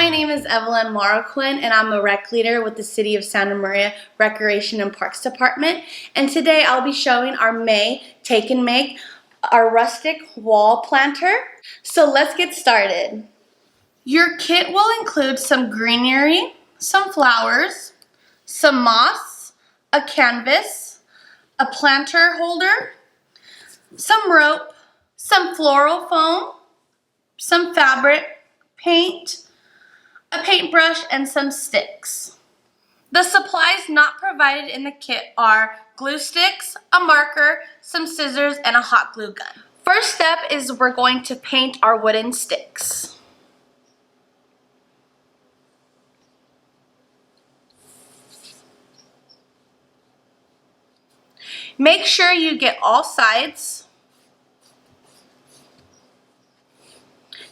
my name is Evelyn Marroquin, and I'm a rec leader with the City of Santa Maria Recreation and Parks Department. And today I'll be showing our May Take and Make, our rustic wall planter. So let's get started. Your kit will include some greenery, some flowers, some moss, a canvas, a planter holder, some rope, some floral foam, some fabric, paint, a paintbrush, and some sticks. The supplies not provided in the kit are glue sticks, a marker, some scissors, and a hot glue gun. First step is we're going to paint our wooden sticks. Make sure you get all sides.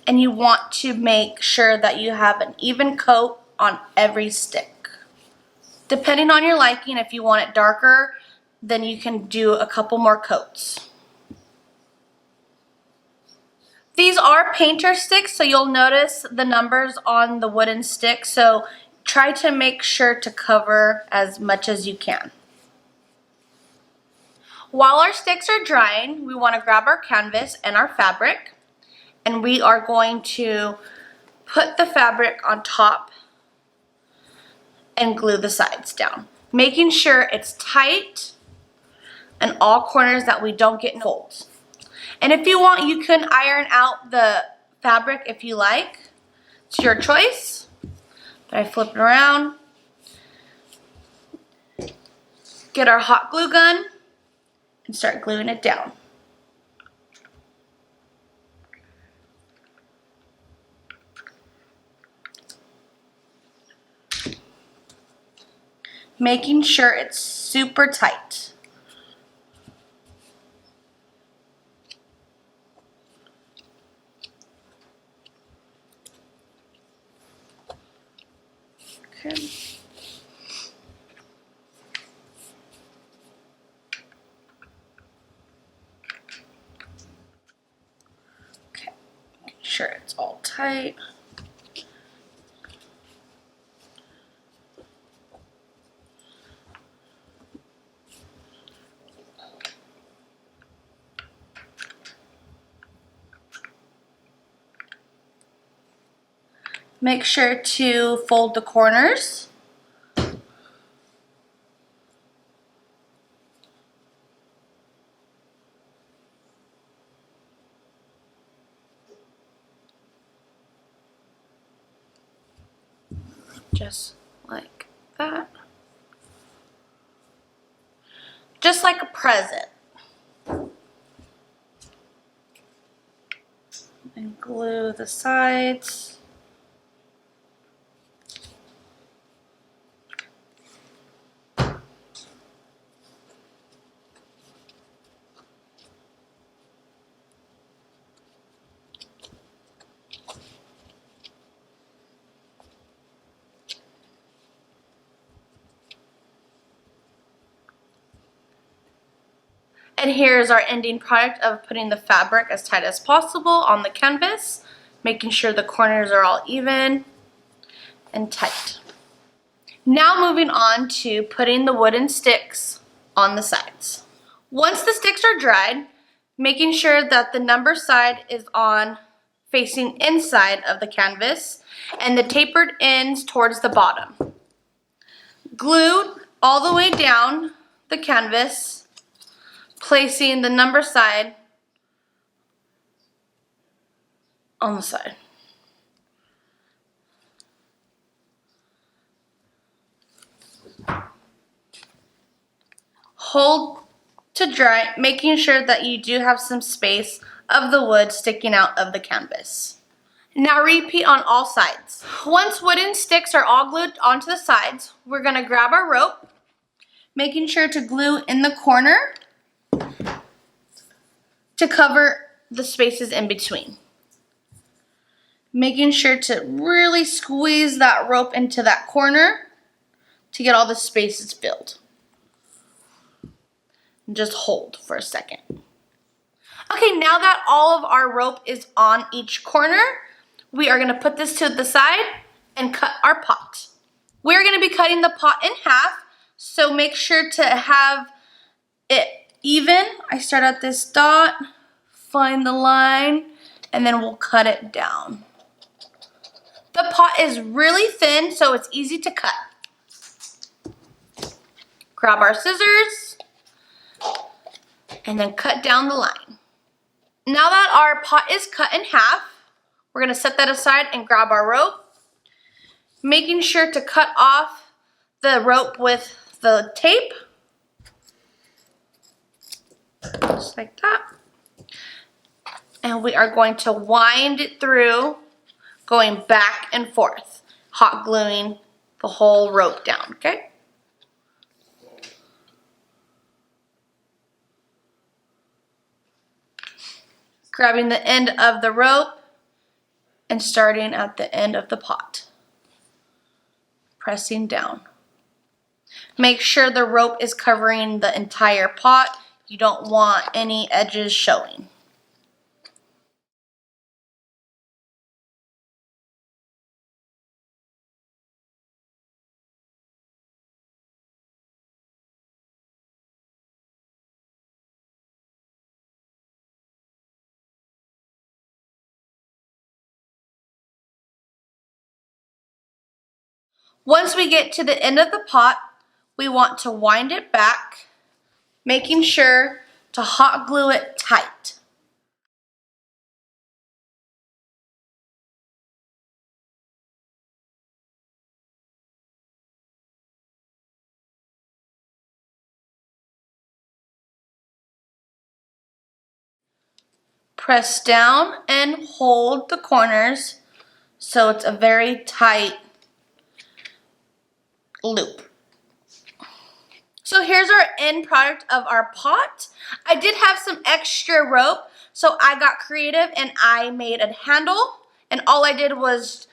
And you want to make sure that you have an even coat on every stick. Depending on your liking, if you want it darker, then you can do a couple more coats. These are painter sticks, so you'll notice the numbers on the wooden stick, so try to make sure to cover as much as you can. While our sticks are drying, we want to grab our canvas and our fabric, and we are going to put the fabric on top and glue the sides down, making sure it's tight and all corners that we don't get folds. And if you want, you can iron out the fabric if you like. It's your choice. But I flip it around. Get our hot glue gun and start gluing it down. Making sure it's super tight. Okay. Okay, making sure it's all tight. Make sure to fold the corners. Just like that. Just like a present. And glue the sides. And here's our ending product of putting the fabric as tight as possible on the canvas, making sure the corners are all even and tight. Now moving on to putting the wooden sticks on the sides. Once the sticks are dried, making sure that the number side is on facing inside of the canvas and the tapered ends towards the bottom. Glue all the way down the canvas, placing the number side on the side. Hold to dry, making sure that you do have some space of the wood sticking out of the canvas. Now repeat on all sides. Once wooden sticks are all glued onto the sides, we're going to grab our rope, making sure to glue in the corner to cover the spaces in between. Making sure to really squeeze that rope into that corner to get all the spaces filled. And just hold for a second. Okay, now that all of our rope is on each corner, we are going to put this to the side and cut our pot. We're going to be cutting the pot in half, so make sure to have it even. I start at this dot, find the line, and then we'll cut it down. The pot is really thin, so it's easy to cut. Grab our scissors, and then cut down the line. Now that our pot is cut in half, we're going to set that aside and grab our rope, making sure to cut off the rope with the tape, just like that. And we are going to wind it through, going back and forth, hot gluing the whole rope down, okay? Grabbing the end of the rope and starting at the end of the pot. Pressing down. Make sure the rope is covering the entire pot. You don't want any edges showing. Once we get to the end of the pot, we want to wind it back, making sure to hot glue it tight. Press down and hold the corners so it's a very tight loop. So here's our end product of our pot. I did have some extra rope, so I got creative and I made a handle, and all I did was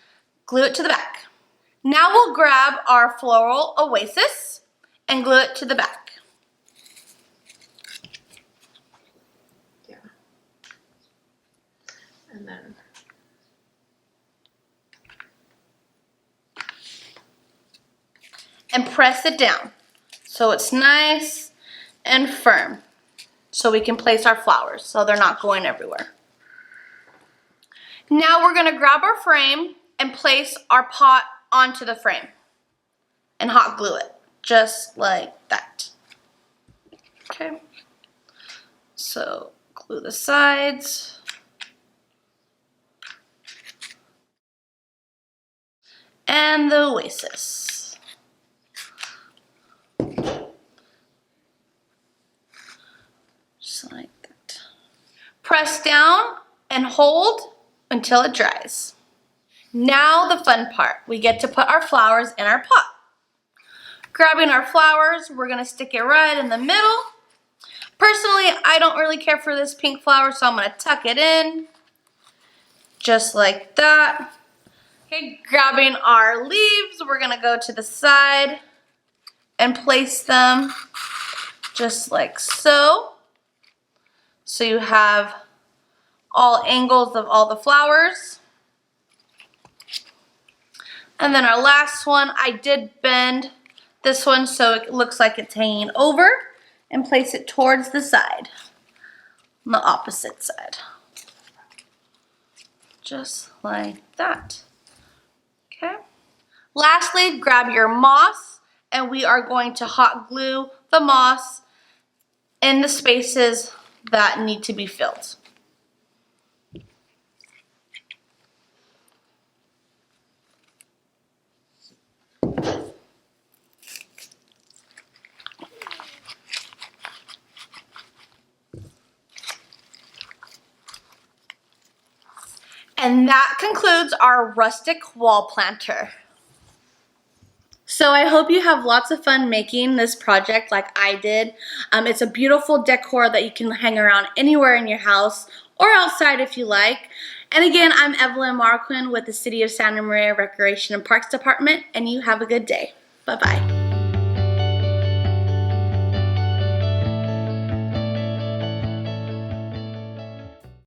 glue it to the back. Now we'll grab our floral oasis and glue it to the back. And then and press it down so it's nice and firm, so we can place our flowers so they're not going everywhere. Now we're going to grab our frame and place our pot onto the frame and hot glue it just like that. Okay, so glue the sides. And the oasis. Just like that. Press down and hold until it dries. Now the fun part. We get to put our flowers in our pot. Grabbing our flowers, we're going to stick it right in the middle. Personally, I don't really care for this pink flower, so I'm going to tuck it in. Just like that. Okay, grabbing our leaves, we're gonna go to the side and place them just like so. So you have all angles of all the flowers. And then our last one, I did bend this one so it looks like it's hanging over, and place it towards the side, on the opposite side. Just like that. Okay. Lastly, grab your moss, and we are going to hot glue the moss in the spaces that need to be filled. And that concludes our rustic wall planter. So I hope you have lots of fun making this project like I did. It's a beautiful decor that you can hang around anywhere in your house or outside if you like. And again, I'm Evelyn Marroquin with the City of Santa Maria Recreation and Parks Department, and you have a good day. Bye-bye.